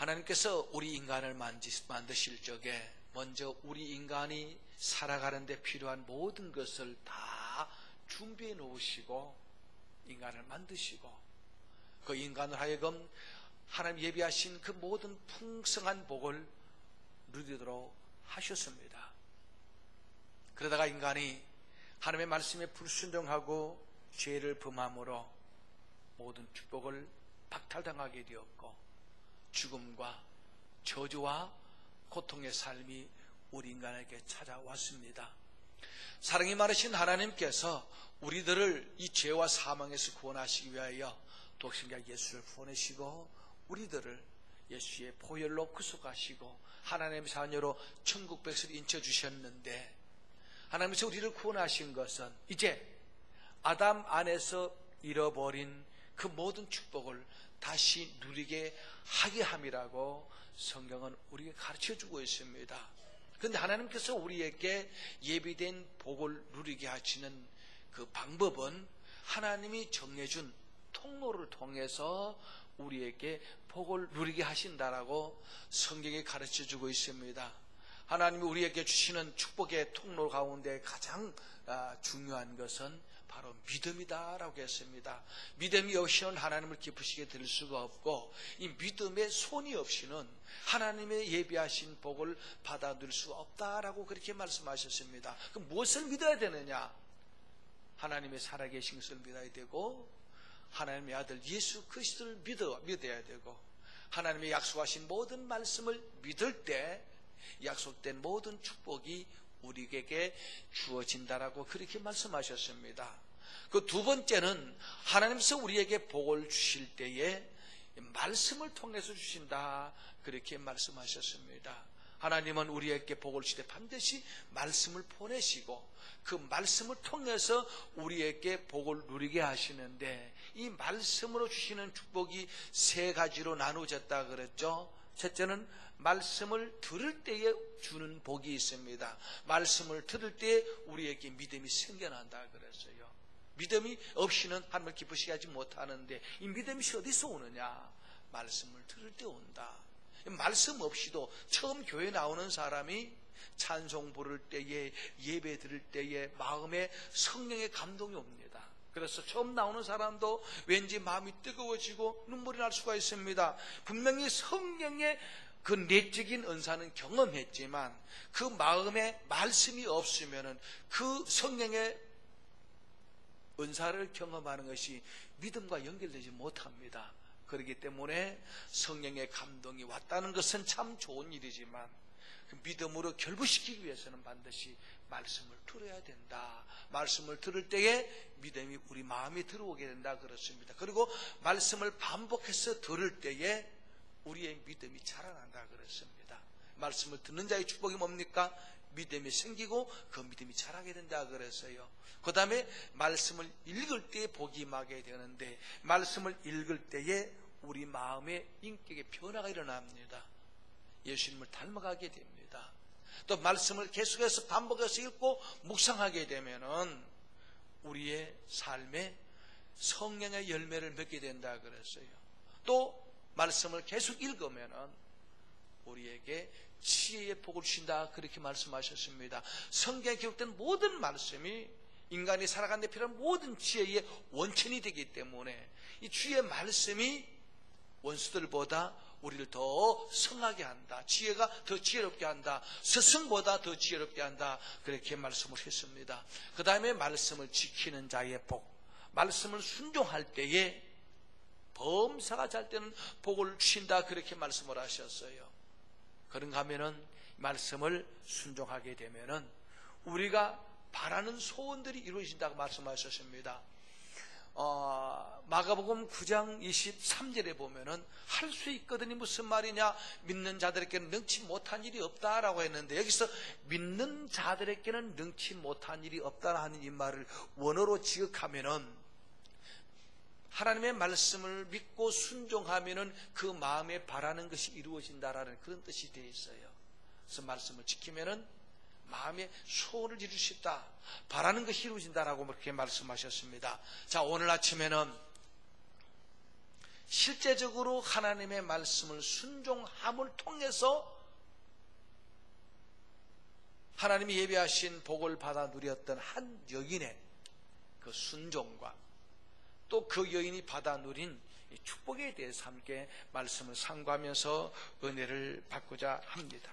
하나님께서 우리 인간을 만드실 적에 먼저 우리 인간이 살아가는 데 필요한 모든 것을 다 준비해 놓으시고 인간을 만드시고 그 인간을 하여금 하나님 예비하신 그 모든 풍성한 복을 누리도록 하셨습니다. 그러다가 인간이 하나님의 말씀에 불순종하고 죄를 범함으로 모든 축복을 박탈당하게 되었고 죽음과 저주와 고통의 삶이 우리 인간에게 찾아왔습니다. 사랑이 많으신 하나님께서 우리들을 이 죄와 사망에서 구원하시기 위하여 독생자 예수를 보내시고 우리들을 예수의 보혈로 구속하시고 하나님의 자녀로 천국 백성을 인쳐주셨는데 하나님께서 우리를 구원하신 것은 이제 아담 안에서 잃어버린 그 모든 축복을 다시 누리게 하게 함이라고 성경은 우리에게 가르쳐주고 있습니다. 그런데 하나님께서 우리에게 예비된 복을 누리게 하시는 그 방법은 하나님이 정해준 통로를 통해서 우리에게 복을 누리게 하신다라고 성경이 가르쳐주고 있습니다. 하나님이 우리에게 주시는 축복의 통로 가운데 가장 중요한 것은 바로 믿음이다라고 했습니다. 믿음이 없이는 하나님을 기쁘시게 될 수가 없고 이 믿음의 손이 없이는 하나님의 예비하신 복을 받아 누릴 수 없다라고 그렇게 말씀하셨습니다. 그럼 무엇을 믿어야 되느냐? 하나님의 살아계신 것을 믿어야 되고 하나님의 아들 예수 그리스도를 믿어야 되고 하나님의 약속하신 모든 말씀을 믿을 때 약속된 모든 축복이 우리에게 주어진다라고 그렇게 말씀하셨습니다. 그 두 번째는 하나님께서 우리에게 복을 주실 때에 말씀을 통해서 주신다 그렇게 말씀하셨습니다. 하나님은 우리에게 복을 주실 때 반드시 말씀을 보내시고 그 말씀을 통해서 우리에게 복을 누리게 하시는데 이 말씀으로 주시는 축복이 세 가지로 나누어졌다 그랬죠. 첫째는 말씀을 들을 때에 주는 복이 있습니다. 말씀을 들을 때에 우리에게 믿음이 생겨난다 그랬어요. 믿음이 없이는 하나님을 기쁘시게 하지 못하는데 이 믿음이 어디서 오느냐? 말씀을 들을 때 온다. 말씀 없이도 처음 교회 나오는 사람이 찬송 부를 때에 예배 드릴 때에 마음에 성령의 감동이 옵니다. 그래서 처음 나오는 사람도 왠지 마음이 뜨거워지고 눈물이 날 수가 있습니다. 분명히 성령의 그 내적인 은사는 경험했지만 그 마음에 말씀이 없으면은 그 성령의 은사를 경험하는 것이 믿음과 연결되지 못합니다. 그렇기 때문에 성령의 감동이 왔다는 것은 참 좋은 일이지만 그 믿음으로 결부시키기 위해서는 반드시 말씀을 들어야 된다. 말씀을 들을 때에 믿음이 우리 마음에 들어오게 된다 그렇습니다. 그리고 말씀을 반복해서 들을 때에 우리의 믿음이 자라난다 그랬습니다. 말씀을 듣는 자의 축복이 뭡니까? 믿음이 생기고 그 믿음이 자라게 된다 그랬어요. 그 다음에 말씀을 읽을 때에 복이 임하게 되는데 말씀을 읽을 때에 우리 마음의 인격의 변화가 일어납니다. 예수님을 닮아가게 됩니다. 또 말씀을 계속해서 반복해서 읽고 묵상하게 되면은 우리의 삶에 성령의 열매를 맺게 된다 그랬어요. 또 말씀을 계속 읽으면은 우리에게 지혜의 복을 주신다 그렇게 말씀하셨습니다. 성경에 기록된 모든 말씀이 인간이 살아가는 데 필요한 모든 지혜의 원천이 되기 때문에 이 주의 말씀이 원수들보다 우리를 더 성하게 한다. 지혜가 더 지혜롭게 한다. 스승보다 더 지혜롭게 한다. 그렇게 말씀을 했습니다. 그 다음에 말씀을 지키는 자의 복. 말씀을 순종할 때에 범사가 잘 때는 복을 주신다. 그렇게 말씀을 하셨어요. 그런가 하면은 말씀을 순종하게 되면은 우리가 바라는 소원들이 이루어진다고 말씀하셨습니다. 마가복음 9장 23절에 보면은 할 수 있거든요. 무슨 말이냐? 믿는 자들에게는 능치 못한 일이 없다라고 했는데 여기서 믿는 자들에게는 능치 못한 일이 없다라는 이 말을 원어로 지역하면은 하나님의 말씀을 믿고 순종하면은 그 마음에 바라는 것이 이루어진다라는 그런 뜻이 되어 있어요. 그래서 말씀을 지키면은 마음의 소원을 이룰 수 있다. 바라는 것이 이루어진다라고 그렇게 말씀하셨습니다. 자, 오늘 아침에는 실제적으로 하나님의 말씀을 순종함을 통해서 하나님이 예비하신 복을 받아 누렸던 한 여인의 그 순종과 또 그 여인이 받아 누린 축복에 대해서 함께 말씀을 상고하면서 은혜를 받고자 합니다.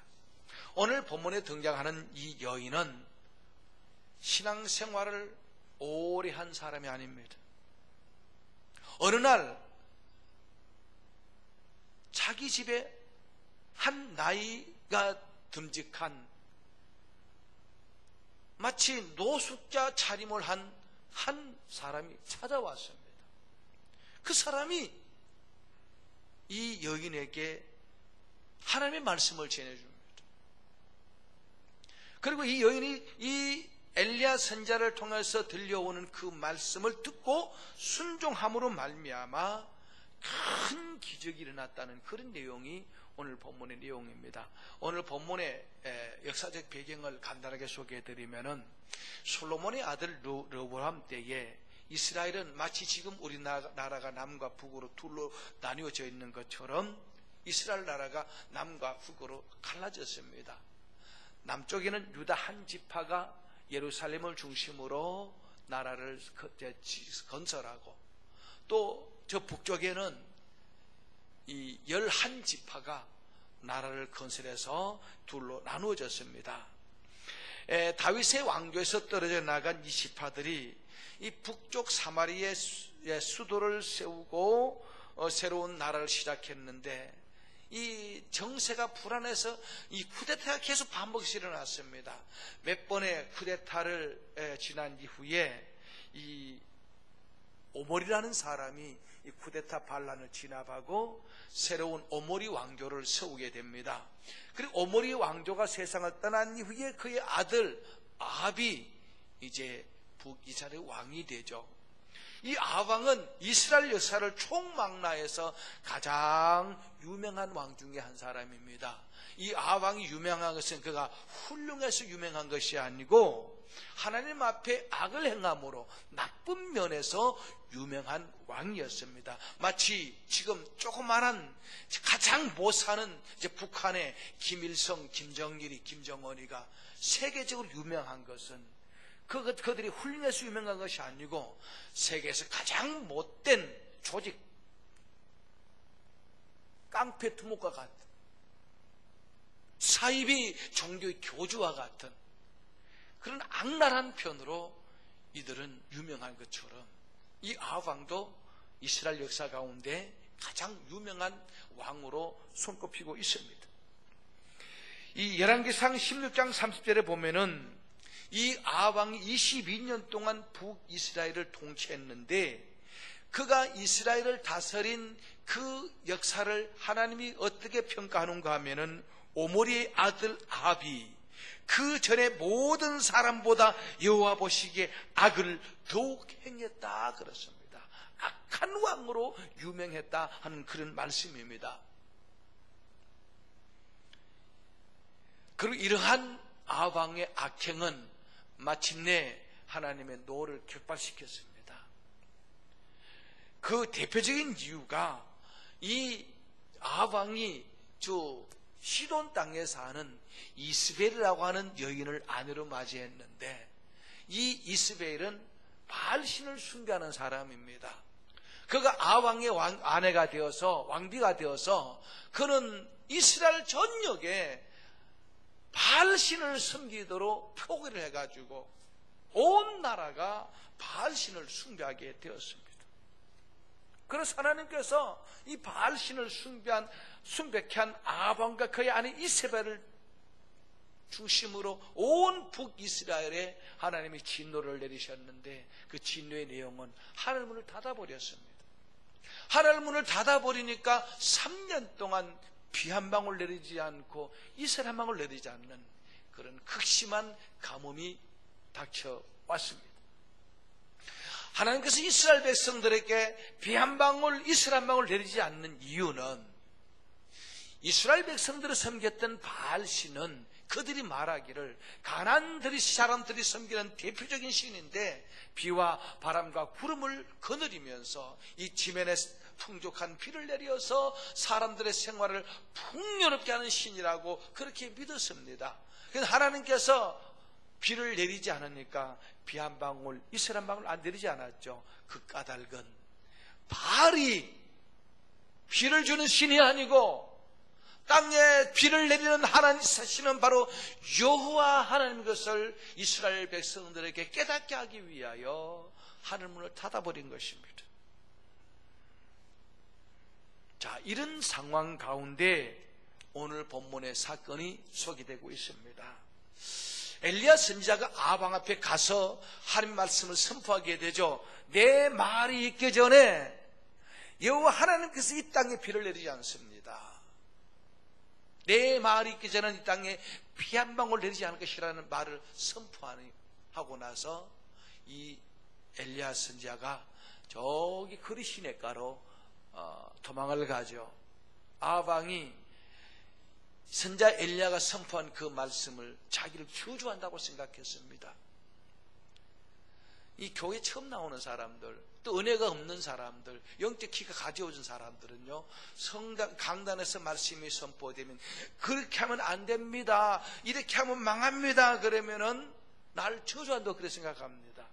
오늘 본문에 등장하는 이 여인은 신앙생활을 오래 한 사람이 아닙니다. 어느 날 자기 집에 한 나이가 듬직한 마치 노숙자 차림을 한 사람이 찾아왔습니다. 그 사람이 이 여인에게 하나님의 말씀을 전해줍니다. 그리고 이 여인이 이 엘리야 선지자를 통해서 들려오는 그 말씀을 듣고 순종함으로 말미암아 큰 기적이 일어났다는 그런 내용이 오늘 본문의 내용입니다. 오늘 본문의 역사적 배경을 간단하게 소개해드리면은 솔로몬의 아들 르호보암 때에 이스라엘은 마치 지금 우리나라가 남과 북으로 둘로 나뉘어져 있는 것처럼 이스라엘 나라가 남과 북으로 갈라졌습니다. 남쪽에는 유다 한 지파가 예루살렘을 중심으로 나라를 건설하고 또 저 북쪽에는 이 11지파가 나라를 건설해서 둘로 나누어졌습니다. 다윗의 왕조에서 떨어져 나간 이 지파들이 이 북쪽 사마리아의 수도를 세우고 새로운 나라를 시작했는데 이 정세가 불안해서 이 쿠데타가 계속 반복해서 일어났습니다. 몇 번의 쿠데타를 지난 이후에 이 오몰이라는 사람이 이 쿠데타 반란을 진압하고 새로운 오몰이 왕조를 세우게 됩니다. 그리고 오몰이 왕조가 세상을 떠난 이후에 그의 아들 아합이 이제 북이스라엘의 왕이 되죠. 이 아합왕은 이스라엘 역사를 총망라해서 가장 유명한 왕 중에 한 사람입니다. 이 아합왕이 유명한 것은 그가 훌륭해서 유명한 것이 아니고 하나님 앞에 악을 행함으로 나쁜 면에서 유명한 왕이었습니다. 마치 지금 조그마한 가장 못 사는 이제 북한의 김일성, 김정일이, 김정은이가 세계적으로 유명한 것은 그들이 훌륭해서 유명한 것이 아니고 세계에서 가장 못된 조직, 깡패 두목과 같은 사이비 종교의 교주와 같은 그런 악랄한 편으로 이들은 유명한 것처럼 이 아합왕도 이스라엘 역사 가운데 가장 유명한 왕으로 손꼽히고 있습니다. 이 열왕기상 16장 30절에 보면은 이 아합왕이 22년 동안 북이스라엘을 통치했는데 그가 이스라엘을 다스린 그 역사를 하나님이 어떻게 평가하는가 하면은 오므리의 아들 아합이 그 전에 모든 사람보다 여호와 보시기에 악을 더욱 행했다 그렇습니다. 악한 왕으로 유명했다 하는 그런 말씀입니다. 그리고 이러한 아합 왕의 악행은 마침내 하나님의 노를 격발시켰습니다. 그 대표적인 이유가 이 아합 왕이 시돈 땅에 사는 이스벨이라고 하는 여인을 아내로 맞이했는데 이 이스벨은 바알신을 숭배하는 사람입니다. 그가 아합 왕의 아내가 되어서 왕비가 되어서 그는 이스라엘 전역에 바알신을 섬기도록 표기를 해가지고 온 나라가 바알신을 숭배하게 되었습니다. 그래서 하나님께서 이 바알신을 숭배케 한 아합 왕과 그의 아내 이세벨을 중심으로 온 북이스라엘에 하나님이 진노를 내리셨는데 그 진노의 내용은 하늘 문을 닫아버렸습니다. 하늘 문을 닫아버리니까 3년 동안 비 한 방울 내리지 않고 이슬 한 방울 내리지 않는 그런 극심한 가뭄이 닥쳐왔습니다. 하나님께서 이스라엘 백성들에게 비 한 방울, 이슬 한 방울 내리지 않는 이유는 이스라엘 백성들을 섬겼던 바알신은 그들이 말하기를 가나안 사람들이 섬기는 대표적인 신인데 비와 바람과 구름을 거느리면서 이 지면에 풍족한 비를 내려서 사람들의 생활을 풍요롭게 하는 신이라고 그렇게 믿었습니다. 그래서 하나님께서 비를 내리지 않으니까 비 한 방울, 이슬 한 방울 안 내리지 않았죠. 그 까닭은 바알이 비를 주는 신이 아니고 땅에 비를 내리는 하나님 신은 바로 여호와 하나님 것을 이스라엘 백성들에게 깨닫게 하기 위하여 하늘문을 닫아버린 것입니다. 자, 이런 상황 가운데 오늘 본문의 사건이 소개되고 있습니다. 엘리야 선지자가 아방 앞에 가서 하나님 말씀을 선포하게 되죠. 내 말이 있기 전에 여호와 하나님께서 이 땅에 비를 내리지 않습니다. 내 말이 있기 전에 이 땅에 비 한 방울 내리지 않을 것이라는 말을 선포하고 나서 이 엘리야 선지자가 저기 그리 시냇가로 도망을 가죠. 아방이 선지자 엘리야가 선포한 그 말씀을 자기를 저주한다고 생각했습니다. 이 교회 처음 나오는 사람들, 또 은혜가 없는 사람들, 영적 키가 가져오는 사람들은요, 성당 강단에서 말씀이 선포되면 그렇게 하면 안 됩니다, 이렇게 하면 망합니다 그러면은 나를 저주한다고 그렇게 생각합니다.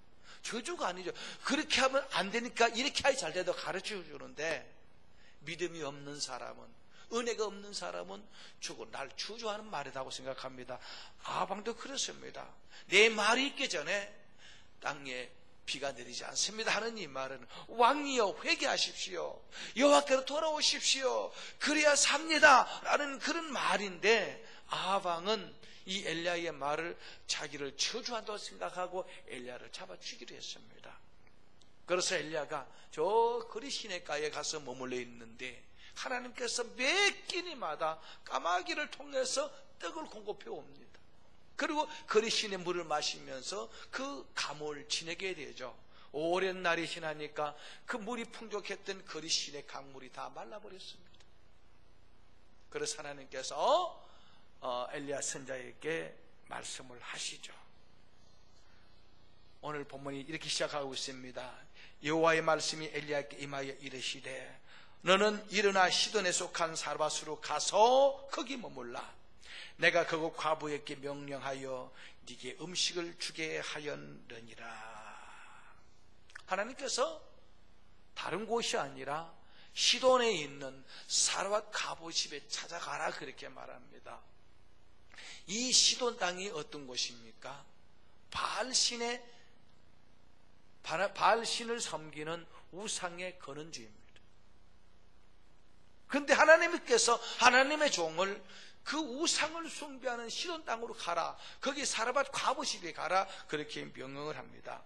저주가 아니죠. 그렇게 하면 안 되니까 이렇게 하야 잘 돼도 가르쳐 주는데, 믿음이 없는 사람은, 은혜가 없는 사람은 저거 날 저주하는 말이라고 생각합니다. 아방도 그렇습니다. 내 말이 있기 전에 땅에 비가 내리지 않습니다 하는 이 말은 왕이여 회개하십시오, 여호와께로 돌아오십시오, 그래야 삽니다 라는 그런 말인데, 아방은 이 엘리야의 말을 자기를 저주한다고 생각하고 엘리야를 잡아 죽이려 했습니다. 그래서 엘리야가 저 그리 시냇가에 가서 머물러 있는데 하나님께서 매 끼니마다 까마귀를 통해서 떡을 공급해 옵니다. 그리고 그리 시내 물을 마시면서 그 감을 지내게 되죠. 오랜 날이 지나니까 그 물이 풍족했던 그리 시내 강물이 다 말라버렸습니다. 그래서 하나님께서 엘리야 선지자에게 말씀을 하시죠. 오늘 본문이 이렇게 시작하고 있습니다. 여호와의 말씀이 엘리야에게 임하여 이르시되 너는 일어나 시돈에 속한 사르밧으로 가서 거기 머물라. 내가 그곳 과부에게 명령하여 네게 음식을 주게 하였느니라. 하나님께서 다른 곳이 아니라 시돈에 있는 사르밧 과부 집에 찾아가라 그렇게 말합니다. 이 시돈 땅이 어떤 곳입니까? 바알신을 섬기는 우상의 근원지입니다. 그런데 하나님께서 하나님의 종을 그 우상을 숭배하는 시돈 땅으로 가라, 거기 사르밧 과부 집에 가라 그렇게 명령을 합니다.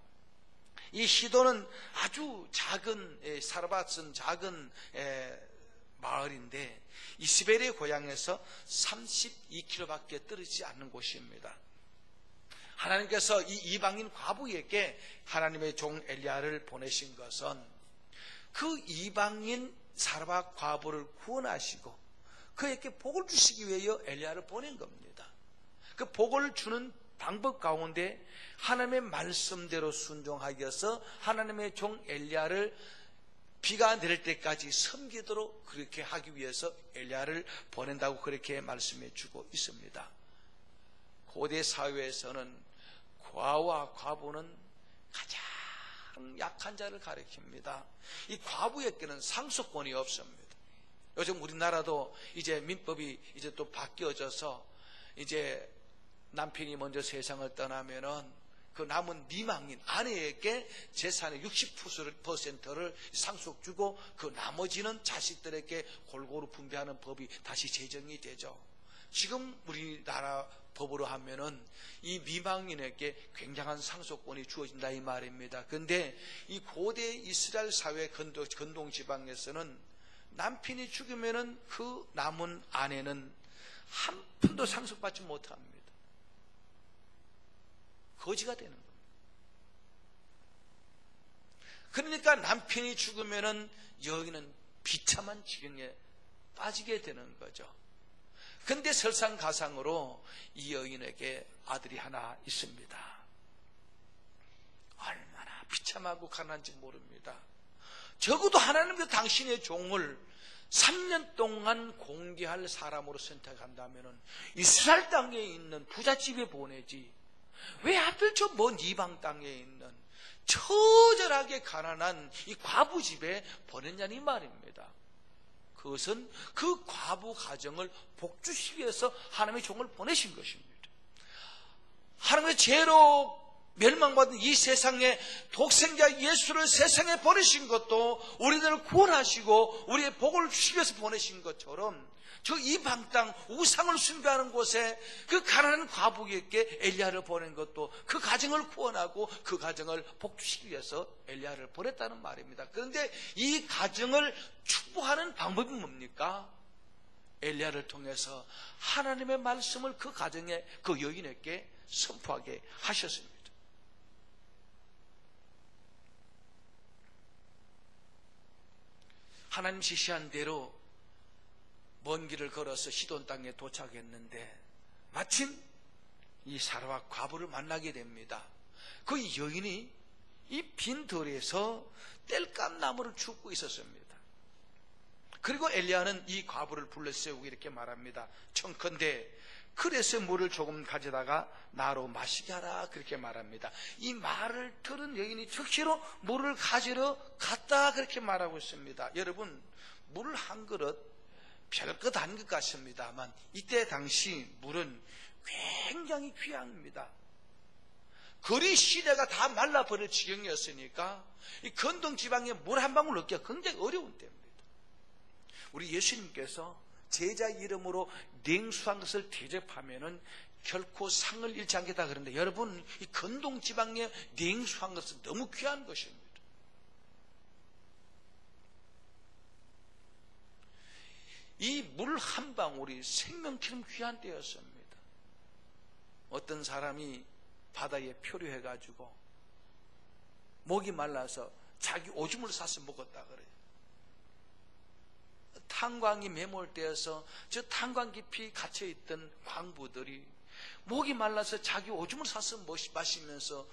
이 시돈은 아주 작은, 사르밧은 작은 마을인데 이스벨의 고향에서 32km밖에 떨어지지 않는 곳입니다. 하나님께서 이 이방인 과부에게 하나님의 종 엘리야를 보내신 것은 그 이방인 사르밧 과부를 구원하시고 그에게 복을 주시기 위하여 엘리야를 보낸 겁니다. 그 복을 주는 방법 가운데 하나님의 말씀대로 순종하여서 하나님의 종 엘리야를 비가 내릴 때까지 섬기도록 그렇게 하기 위해서 엘리야를 보낸다고 그렇게 말씀해 주고 있습니다. 고대 사회에서는 과와 과부는 가장 약한 자를 가리킵니다. 이 과부에게는 상속권이 없습니다. 요즘 우리나라도 이제 민법이 이제 또 바뀌어져서 이제 남편이 먼저 세상을 떠나면은 그 남은 미망인 아내에게 재산의 60%를 상속 주고 그 나머지는 자식들에게 골고루 분배하는 법이 다시 제정이 되죠. 지금 우리나라 법으로 하면은 이 미망인에게 굉장한 상속권이 주어진다 이 말입니다. 그런데 이 고대 이스라엘 사회 근동 지방에서는 남편이 죽으면은 그 남은 아내는 한 푼도 상속받지 못합니다. 거지가 되는 겁니다. 그러니까 남편이 죽으면은 여기는 비참한 지경에 빠지게 되는 거죠. 근데 설상가상으로 이 여인에게 아들이 하나 있습니다. 얼마나 비참하고 가난한지 모릅니다. 적어도 하나님께서 당신의 종을 3년 동안 공개할 사람으로 선택한다면 이스라엘 땅에 있는 부잣집에 보내지 왜 하필 저 먼 이방 땅에 있는 처절하게 가난한 이 과부집에 보냈냐니 말입니다. 그것은 그 과부 가정을 복주시기 위해서 하나님의 종을 보내신 것입니다. 하나님의 죄로 멸망받은 이 세상에 독생자 예수를 세상에 보내신 것도 우리들을 구원하시고 우리의 복을 주시기 위해서 보내신 것처럼 저 이방 땅 우상을 숭배하는 곳에 그 가난한 과부에게 엘리야를 보낸 것도 그 가정을 구원하고 그 가정을 복주시기 위해서 엘리야를 보냈다는 말입니다. 그런데 이 가정을 축복하는 방법이 뭡니까? 엘리야를 통해서 하나님의 말씀을 그 가정에 그 여인에게 선포하게 하셨습니다. 하나님 지시한 대로 먼 길을 걸어서 시돈 땅에 도착했는데 마침 이 사라와 과부를 만나게 됩니다. 그 여인이 이 빈 들에서 땔감나무를 줍고 있었습니다. 그리고 엘리야는 이 과부를 불러 세우고 이렇게 말합니다. 청컨대 그래서 물을 조금 가져다가 나로 마시게 하라 그렇게 말합니다. 이 말을 들은 여인이 즉시로 물을 가지러 갔다 그렇게 말하고 있습니다. 여러분, 물 한 그릇 별것 아닌 것 같습니다만 이때 당시 물은 굉장히 귀합니다. 거리 시대가 다 말라버릴 지경이었으니까 이 건동 지방에 물 한 방울 넣기가 굉장히 어려운 때입니다. 우리 예수님께서 제자 이름으로 냉수한 것을 대접하면은 결코 상을 잃지 않겠다 그러는데 여러분, 이 건동 지방에 냉수한 것은 너무 귀한 것입니다. 이 물 한 방울이 생명처럼 귀한 때였습니다. 어떤 사람이 바다에 표류해가지고 목이 말라서 자기 오줌을 싸서 먹었다 그래요. 탄광이 매몰되어서 저 탄광 깊이 갇혀있던 광부들이 목이 말라서 자기 오줌을 싸서 마시면서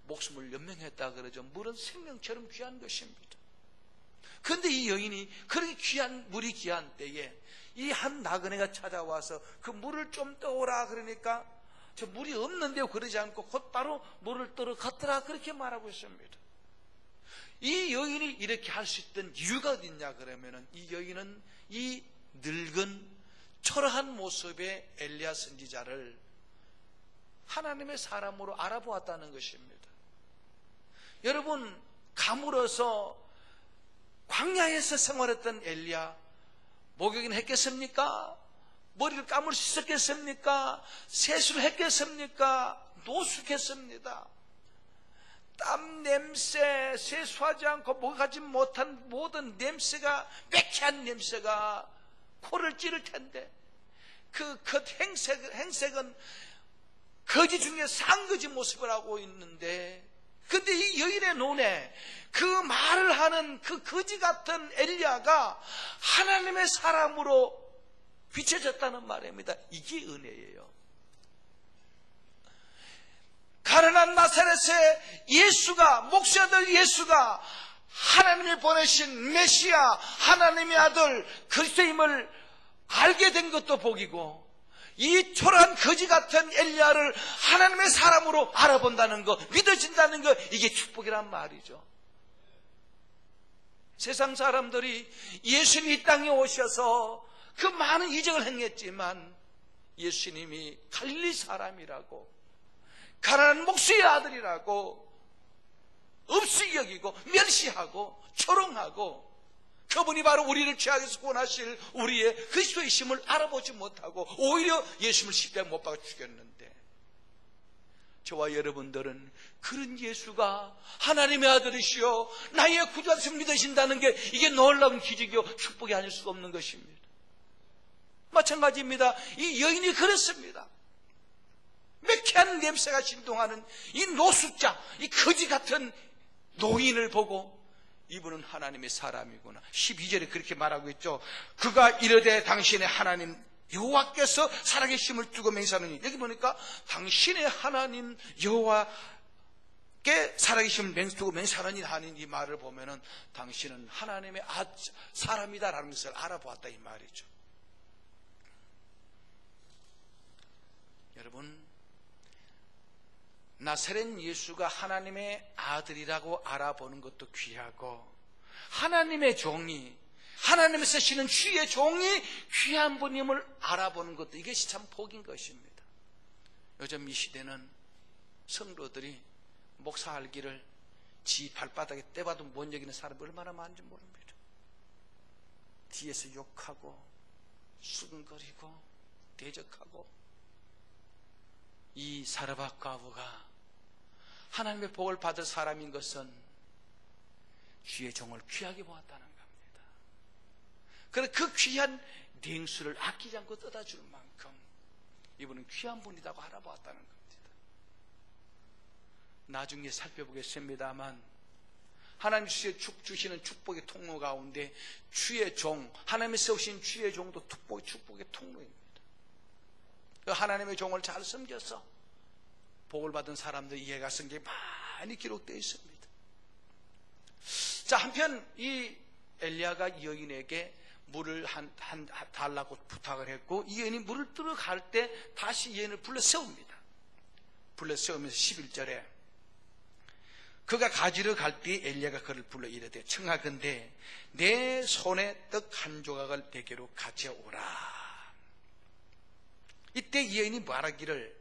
목숨을 연명했다 그러죠. 물은 생명처럼 귀한 것입니다. 그런데 이 여인이 그렇게 귀한 물이 귀한 때에 이 한 나그네가 찾아와서 그 물을 좀 떠오라 그러니까 저 물이 없는데요 그러지 않고 곧바로 물을 떨어갔더라 그렇게 말하고 있습니다. 이 여인이 이렇게 할 수 있던 이유가 어딨냐 그러면은 이 여인은 이 늙은 초라한 모습의 엘리야 선지자를 하나님의 사람으로 알아보았다는 것입니다. 여러분, 가물어서 광야에서 생활했던 엘리야 목욕이나 했겠습니까? 머리를 감을 수 있었겠습니까? 세수를 했겠습니까? 노숙했습니다. 땀 냄새, 세수하지 않고 목욕하지 못한 모든 냄새가, 매캐한 냄새가 코를 찌를 텐데 그 행색은 거지 중에 상거지 모습을 하고 있는데, 근데 이 여인의 눈에 그 말을 하는 그 거지 같은 엘리야가 하나님의 사람으로 비춰졌다는 말입니다. 이게 은혜예요. 가난한 나사렛의 예수가, 목사들 예수가 하나님이 보내신 메시아, 하나님의 아들 그리스도임을 알게 된 것도 복이고, 이 초라한 거지 같은 엘리야를 하나님의 사람으로 알아본다는 것, 믿어진다는 것, 이게 축복이란 말이죠. 세상 사람들이 예수님이 이 땅에 오셔서 그 많은 이적을 행했지만 예수님이 갈릴리 사람이라고, 가난한 목수의 아들이라고 없이 여기고 멸시하고 조롱하고, 그분이 바로 우리를 죄악에서 구원하실 우리의 그리스도의 심을 알아보지 못하고 오히려 예수님을 십자가에 못 박아 죽였는데, 저와 여러분들은 그런 예수가 하나님의 아들이시여 나의 구주하심을 믿으신다는 게 이게 놀라운 기적이요 축복이 아닐 수가 없는 것입니다. 마찬가지입니다. 이 여인이 그렇습니다. 매캐한 냄새가 진동하는 이 노숙자, 이 거지 같은 노인을 보고 이분은 하나님의 사람이구나. 12절에 그렇게 말하고 있죠. 그가 이르되 당신의 하나님 여호와께서 살아계심을 두고 맹세하느니, 여기 보니까 당신의 하나님 여호와 살아계신 맹수고 맹사는이 하는 이 말을 보면은 당신은 하나님의 사람이다라는 것을 알아보았다 이 말이죠. 여러분, 나사렛 예수가 하나님의 아들이라고 알아보는 것도 귀하고, 하나님의 종이, 하나님이 쓰시는 주의 종이 귀한 분임을 알아보는 것도 이것이 참 복인 것입니다. 요즘 이 시대는 성도들이 목사 알기를 지 발바닥에 떼봐도 못 여기는 사람이 얼마나 많은지 모릅니다. 뒤에서 욕하고 수근거리고 대적하고. 이 사르밧 과부가 하나님의 복을 받을 사람인 것은 주의 종을 귀하게 보았다는 겁니다. 그래서 그 귀한 냉수를 아끼지 않고 떠다 줄 만큼 이분은 귀한 분이라고 알아보았다는 겁니다. 나중에 살펴보겠습니다만 하나님 주시는 축복의 통로 가운데 주의 종, 하나님이 세우신 주의 종도 축복의 통로입니다. 그 하나님의 종을 잘 섬겨서 복을 받은 사람들 이해가 성경에 많이 기록되어 있습니다. 자, 한편 이 엘리야가 여인에게 물을 달라고 부탁을 했고, 이 여인이 물을 들어갈 때 다시 여인을 불러 세웁니다. 불러 세우면서 11절에 그가 가지러 갈 때 엘리야가 그를 불러 이르되 청하건대 내 손에 떡 한 조각을 내게로 가져오라. 이때 이 여인이 말하기를,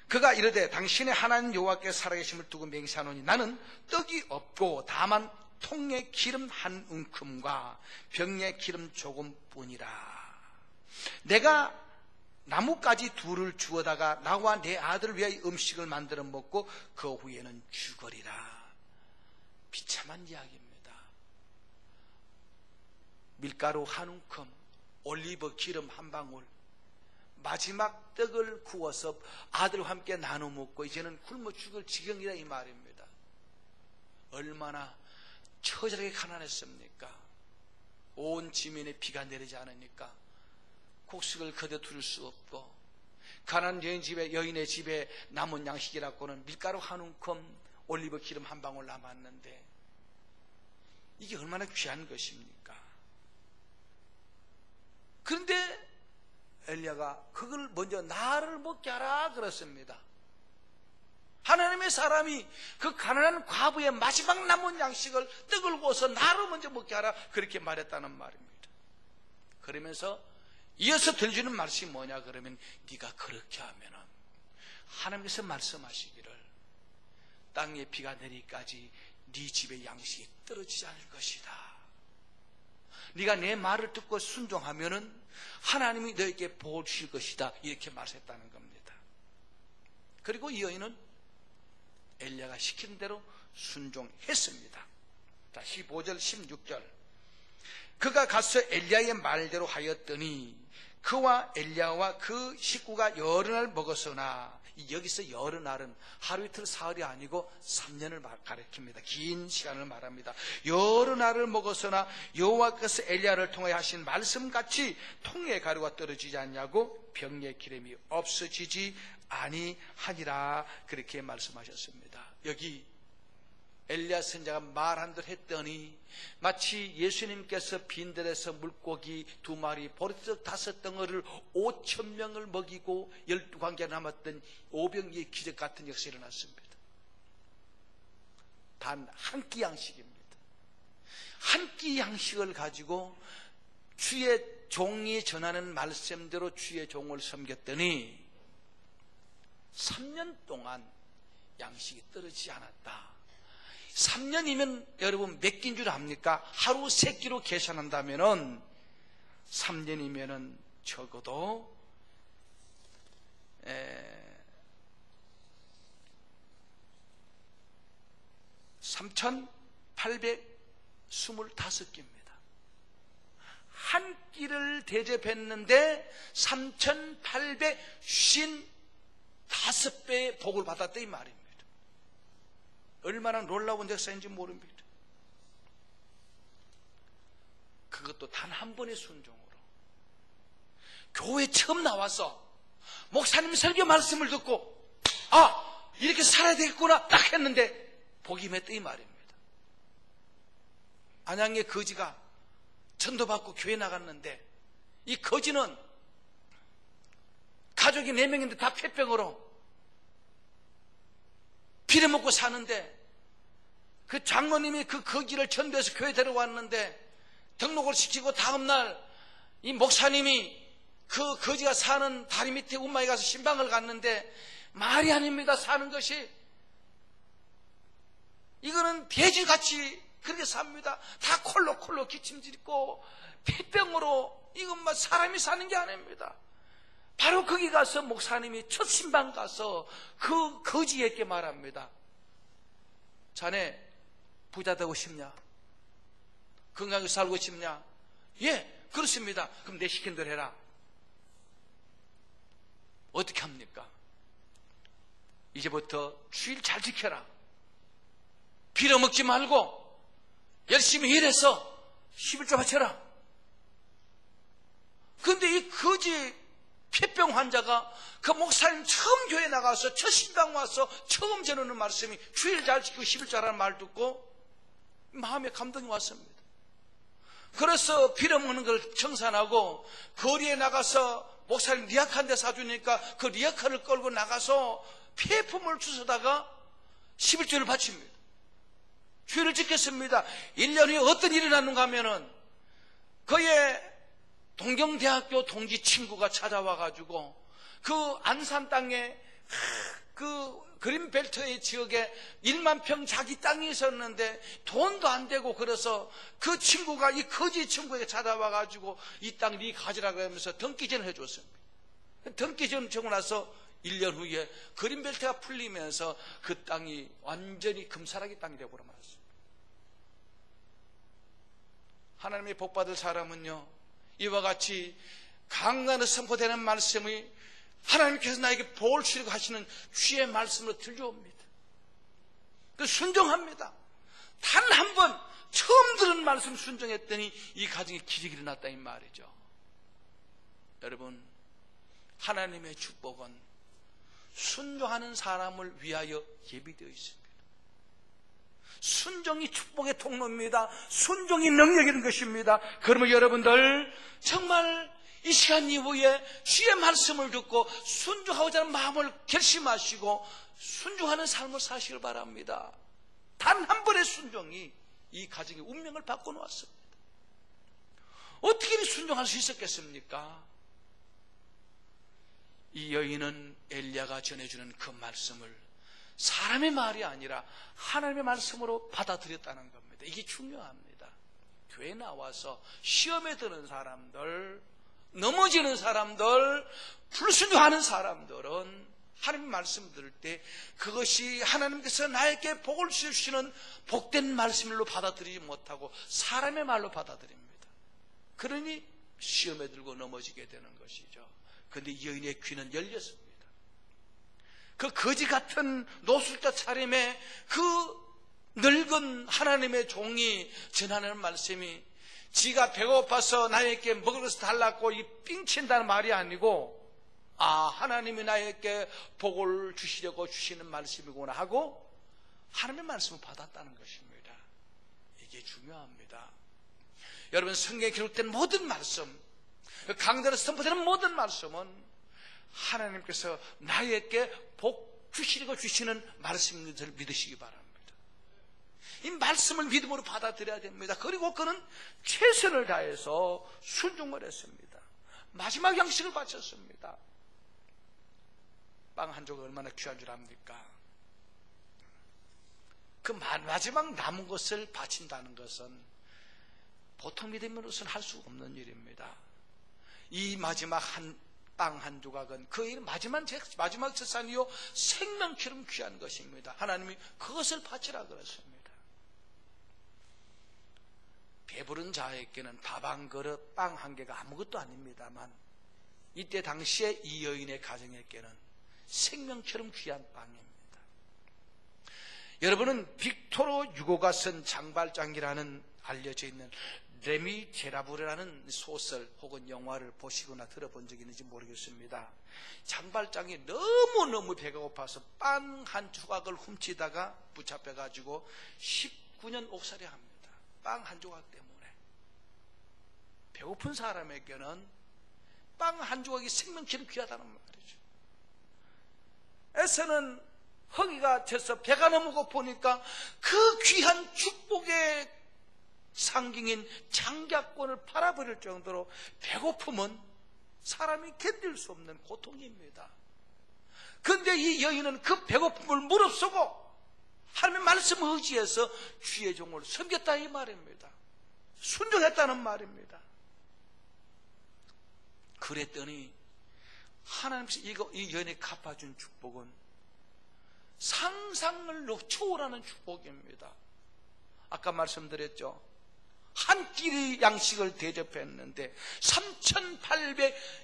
그가 이르되 당신의 하나님 여호와께 살아계심을 두고 맹세하노니 나는 떡이 없고 다만 통에 기름 한 움큼과 병에 기름 조금뿐이라. 내가 나뭇가지 둘을 주워다가 나와 내 아들을 위하여 음식을 만들어 먹고 그 후에는 죽으리라. 비참한 이야기입니다. 밀가루 한 움큼, 올리브 기름 한 방울, 마지막 떡을 구워서 아들과 함께 나눠 먹고 이제는 굶어 죽을 지경이라 이 말입니다. 얼마나 처절하게 가난했습니까? 온 지면에 비가 내리지 않으니까 곡식을 거둬 둘 수 없고, 가난한 여인의 집에 남은 양식이라고는 밀가루 한 움큼, 올리브 기름 한 방울 남았는데 이게 얼마나 귀한 것입니까? 그런데 엘리야가 그걸 먼저 나를 먹게 하라 그랬습니다. 하나님의 사람이 그 가난한 과부의 마지막 남은 양식을 떡을 구워서 나를 먼저 먹게 하라 그렇게 말했다는 말입니다. 그러면서 이어서 들려주는 말씀이 뭐냐 그러면, 네가 그렇게 하면은 하나님께서 말씀하시기를 땅에 비가 내리기까지 네 집에 양식이 떨어지지 않을 것이다. 네가 내 말을 듣고 순종하면은 하나님이 너에게 복을 주실 것이다, 이렇게 말했다는 겁니다. 그리고 이 여인은 엘리야가 시킨 대로 순종했습니다. 자, 15절 16절 그가 가서 엘리야의 말대로 하였더니 그와 엘리야와 그 식구가 여러 날 먹었으나, 여기서 여러 날은 하루 이틀 사흘이 아니고 3년을 가리킵니다. 긴 시간을 말합니다. 여러 날을 먹었으나 여호와께서 엘리야를 통하여 하신 말씀같이 통에 가루가 떨어지지 않냐고 병에 기름이 없어지지 아니하니라, 그렇게 말씀하셨습니다. 여기 엘리야 선지자가 말한 대로 했더니 마치 예수님께서 빈들에서 물고기 2마리, 보리떡 5덩어리를 5,000명을 먹이고 12관계 남았던 오병이의 기적 같은 역사가 일어났습니다. 단 한 끼 양식입니다. 한 끼 양식을 가지고 주의 종이 전하는 말씀대로 주의 종을 섬겼더니 3년 동안 양식이 떨어지지 않았다. 3년이면 여러분 몇 끼인 줄 압니까? 하루 3끼로 계산한다면은 3년이면은 적어도 3,825끼입니다. 한 끼를 대접했는데 3,855배의 복을 받았다 이 말입니다. 얼마나 놀라운 역사인지 모릅니다. 그것도 단 한 번의 순종으로. 교회 처음 나와서 목사님 설교 말씀을 듣고, 이렇게 살아야 되겠구나 딱 했는데 복이 임했다 이 말입니다. 안양의 거지가 전도받고 교회 나갔는데 이 거지는 가족이 4명인데 다 폐병으로 빌어먹고 사는데 그 장로님이 그 거지를 전도해서 교회 데려왔는데 등록을 시키고 다음날 이 목사님이 그 거지가 사는 다리 밑에 운마에 가서 신방을 갔는데 말이 아닙니다. 사는 것이 이거는 돼지같이 그렇게 삽니다. 다 콜록콜록 기침질 있고 폐병으로 이건 뭐 사람이 사는 게 아닙니다. 바로 거기 가서 목사님이 첫 신방 가서 그 거지에게 말합니다. 자네 부자 되고 싶냐? 건강하게 살고 싶냐? 예, 그렇습니다. 그럼 내 시킨 대로 해라. 어떻게 합니까? 이제부터 주일 잘 지켜라. 빌어먹지 말고 열심히 일해서 11조 바쳐라. 그런데 이 거지 폐병 환자가 그 목사님 처음 교회 나가서 첫 신방 와서 처음 전하는 말씀이 주일 잘 지키고 11조라는 말 듣고 마음에 감동이 왔습니다. 그래서 빌어먹는 걸 청산하고 거리에 나가서 목사님 리아카 한 대 사주니까 그 리아카를 끌고 나가서 폐품을 주워다가 11조를 바칩니다. 주일을 지켰습니다. 1년 후에 어떤 일이 났는가 하면은 그의 동경대학교 동지 친구가 찾아와가지고 그 안산 땅에 그 그린벨트의 지역에 1만 평 자기 땅이 있었는데 돈도 안 되고 그래서 그 친구가 이 거지 친구에게 찾아와가지고 이 땅 네 가지라고 하면서 등기전을 해줬습니다. 등기전 주고 나서 1년 후에 그린벨트가 풀리면서 그 땅이 완전히 금사라기 땅이 되어버려 말았습니다. 하나님의 복받을 사람은요, 이와 같이 강간에 선포되는 말씀이 하나님께서 나에게 복을 주려고 하시는 주의 말씀으로 들려옵니다. 그 순종합니다. 단 한 번 처음 들은 말씀 순종했더니 이 가정에 기적이 일어났다 이 말이죠. 여러분, 하나님의 축복은 순종하는 사람을 위하여 예비되어 있습니다. 순종이 축복의 통로입니다. 순종이 능력인 것입니다. 그러면 여러분들 정말 이 시간 이후에 주의 말씀을 듣고 순종하고자 하는 마음을 결심하시고 순종하는 삶을 사시길 바랍니다. 단 한 번의 순종이 이 가정의 운명을 바꿔놓았습니다. 어떻게 순종할 수 있었겠습니까? 이 여인은 엘리야가 전해주는 그 말씀을 사람의 말이 아니라 하나님의 말씀으로 받아들였다는 겁니다. 이게 중요합니다. 교회 나와서 시험에 드는 사람들, 넘어지는 사람들, 불순종하는 사람들은 하나님의 말씀을 들을 때 그것이 하나님께서 나에게 복을 주시는 복된 말씀으로 받아들이지 못하고 사람의 말로 받아들입니다. 그러니 시험에 들고 넘어지게 되는 것이죠. 그런데 이 여인의 귀는 열렸습니다. 그 거지 같은 노숙자 차림에 그 늙은 하나님의 종이 전하는 말씀이 지가 배고파서 나에게 먹을 것을 달라고 이 삥친다는 말이 아니고 하나님이 나에게 복을 주시려고 주시는 말씀이구나 하고 하나님의 말씀을 받았다는 것입니다. 이게 중요합니다. 여러분, 성경에 기록된 모든 말씀, 강단에서 선포되는 모든 말씀은 하나님께서 나에게 복 주시려고 주시는 말씀인 것을 믿으시기 바랍니다. 이 말씀을 믿음으로 받아들여야 됩니다. 그리고 그는 최선을 다해서 순종을 했습니다. 마지막 양식을 바쳤습니다. 빵 한 조각 얼마나 귀한 줄 압니까? 그 마지막 남은 것을 바친다는 것은 보통 믿음으로서는 할 수 없는 일입니다. 이 마지막 빵 한 조각은 그의 마지막 재산이요 생명처럼 귀한 것입니다. 하나님이 그것을 바치라 그랬습니다. 배부른 자에게는 밥 한 그릇, 빵 한 개가 아무것도 아닙니다만 이때 당시에 이 여인의 가정에게는 생명처럼 귀한 빵입니다. 여러분은 빅토르 유고가 쓴 장발장이라는 알려져 있는 레미제라블이라는 소설 혹은 영화를 보시거나 들어본 적이 있는지 모르겠습니다. 장발장이 너무너무 배가 고파서 빵 한 조각을 훔치다가 붙잡혀가지고 19년 옥살이 합니다. 빵 한 조각 때문에. 배고픈 사람에게는 빵 한 조각이 생명처럼 귀하다는 말이죠. 에서는 허기가 져서 배가 너무 고프니까 그 귀한 축복의 상징인 장자권을 팔아버릴 정도로 배고픔은 사람이 견딜 수 없는 고통입니다. 그런데 이 여인은 그 배고픔을 무릅쓰고 하나님의 말씀 의지해서 주의 종을 섬겼다 이 말입니다. 순종했다는 말입니다. 그랬더니 하나님께서 이 여인이 갚아준 축복은 상상을 초월하는 축복입니다. 아까 말씀드렸죠. 한 끼의 양식을 대접했는데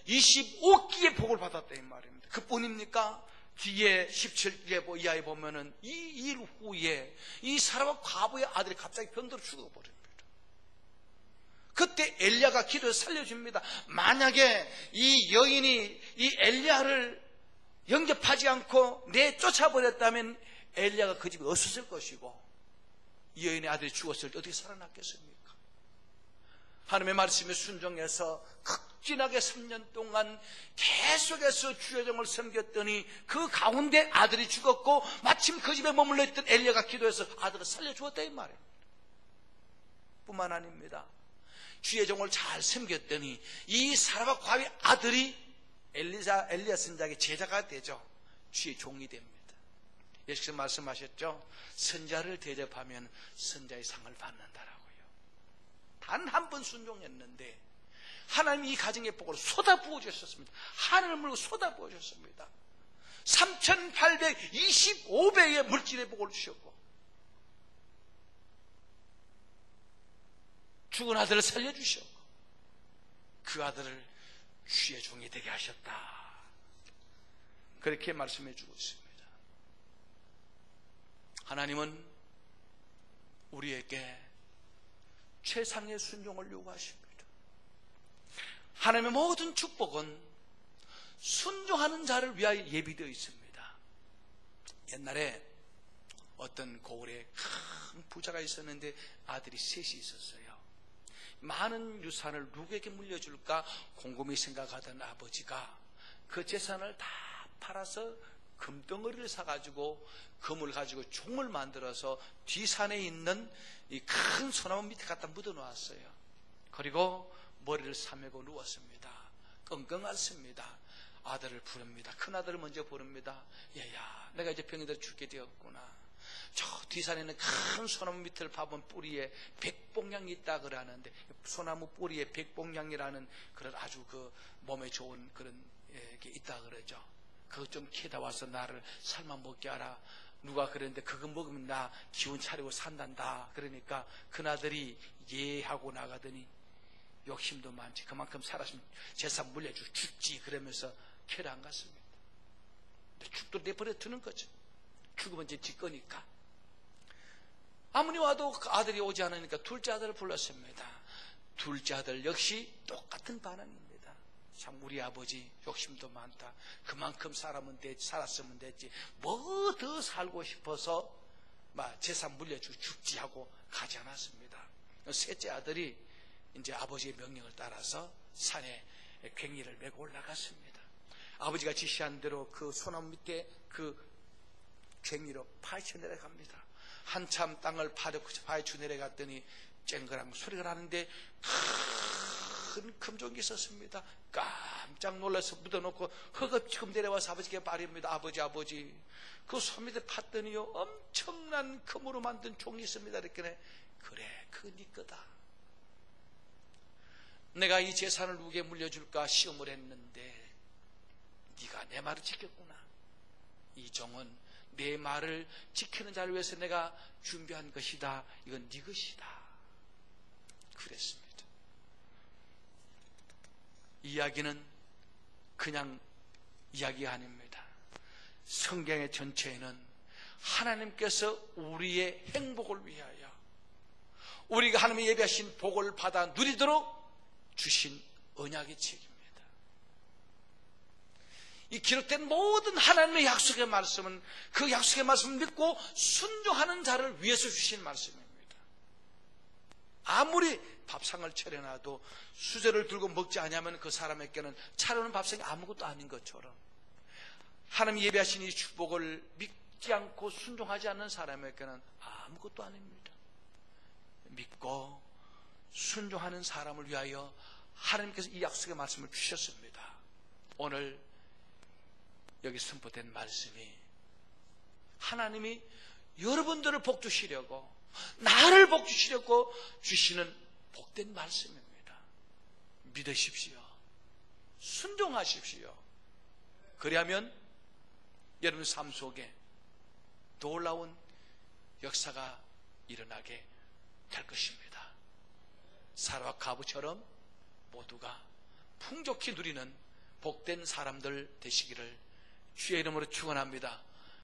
3,825끼의 복을 받았다 이 말입니다. 그뿐입니까? 뒤에 17절 이하에 보면은 이 일 후에 이 사람과 과부의 아들이 갑자기 병들어 죽어버립니다. 그때 엘리야가 기도해서 살려줍니다. 만약에 이 여인이 이 엘리야를 영접하지 않고 내쫓아버렸다면 엘리야가 그 집에 없었을 것이고 이 여인의 아들이 죽었을 때 어떻게 살아났겠습니까? 하나님의 말씀에 순종해서 극진하게 3년 동안 계속해서 주의 종을 섬겼더니 그 가운데 아들이 죽었고 마침 그 집에 머물러 있던 엘리야가 기도해서 아들을 살려주었다 이 말입니다. 뿐만 아닙니다. 주의 종을 잘 섬겼더니 이 사라밧 과부의 아들이 엘리야 선지자의 제자가 되죠. 주의 종이 됩니다. 예수께서 말씀하셨죠. 선자를 대접하면 선자의 상을 받는다라고요. 단 한 번 순종했는데 하나님이 이 가정의 복을 쏟아부어 주셨습니다. 하늘을 물고 쏟아부어 주셨습니다. 3,825배의 물질의 복을 주셨고 죽은 아들을 살려주셨고 그 아들을 주의 종이 되게 하셨다. 그렇게 말씀해 주고 있습니다. 하나님은 우리에게 최상의 순종을 요구하십니다. 하나님의 모든 축복은 순종하는 자를 위하여 예비되어 있습니다. 옛날에 어떤 고을에 큰 부자가 있었는데 아들이 셋이 있었어요. 많은 유산을 누구에게 물려줄까 곰곰이 생각하던 아버지가 그 재산을 다 팔아서 금덩어리를 사가지고 금을 가지고 종을 만들어서 뒤산에 있는 이 큰 소나무 밑에 갖다 묻어 놓았어요. 그리고 머리를 사매고 누웠습니다. 끙끙 앓습니다. 아들을 부릅니다. 큰아들을 먼저 부릅니다. 얘야, 내가 이제 병이 들어 죽게 되었구나. 저 뒤산에 있는 큰 소나무 밑을 봐본 뿌리에 백봉양이 있다 그러는데 소나무 뿌리에 백봉양이라는 그런 아주 그 몸에 좋은 그런 게 있다 그러죠. 그것 좀 캐다 와서 나를 삶아 먹게 하라. 누가 그랬는데 그거 먹으면 나 기운 차리고 산단다. 그러니까 큰아들이 예 하고 나가더니 욕심도 많지. 그만큼 살았으면 재산 물려주고 죽지. 그러면서 캐러 안 갔습니다. 죽도 내버려 두는 거죠. 죽으면 이제 지 거니까. 아무리 와도 아들이 오지 않으니까 둘째 아들을 불렀습니다. 둘째 아들 역시 똑같은 반응입니다. 참 우리 아버지 욕심도 많다. 그만큼 살았으면 됐지. 뭐 더 살고 싶어서 재산 물려주고 죽지 하고 가지 않았습니다. 셋째 아들이 이제 아버지의 명령을 따라서 산에 괭이를 메고 올라갔습니다. 아버지가 지시한 대로 그 소나무 밑에 그 괭이로 파헤쳐 내려갑니다. 한참 땅을 파헤쳐 내려갔더니 쨍그랑 소리가 나는데 큰 금종이 있었습니다. 깜짝 놀라서 묻어놓고 허겁지겁 내려와서 아버지께 말입니다. 아버지 그 소 밑에 팠더니요 엄청난 금으로 만든 종이 있습니다. 이렇게 그래 그거 네 거다. 내가 이 재산을 누구에게 물려줄까 시험을 했는데 네가 내 말을 지켰구나. 이 종은 내 말을 지키는 자를 위해서 내가 준비한 것이다. 이건 네 것이다. 그랬습니다. 이야기는 그냥 이야기가 아닙니다. 성경의 전체에는 하나님께서 우리의 행복을 위하여 우리가 하나님의 예비하신 복을 받아 누리도록 주신 언약의 책입니다. 이 기록된 모든 하나님의 약속의 말씀은 그 약속의 말씀을 믿고 순종하는 자를 위해서 주신 말씀입니다. 아무리 밥상을 차려놔도 수저를 들고 먹지 않으면 그 사람에게는 차려놓은 밥상이 아무것도 아닌 것처럼 하나님 예배하신 이 축복을 믿지 않고 순종하지 않는 사람에게는 아무것도 아닙니다. 믿고 순종하는 사람을 위하여 하나님께서 이 약속의 말씀을 주셨습니다. 오늘 여기 선포된 말씀이 하나님이 여러분들을 복주시려고 나를 복주시려고 주시는 복된 말씀입니다. 믿으십시오. 순종하십시오. 그리하면 여러분 삶 속에 놀라운 역사가 일어나게 될 것입니다. 사라와 가부처럼 모두가 풍족히 누리는 복된 사람들 되시기를 주의 이름으로 축원합니다.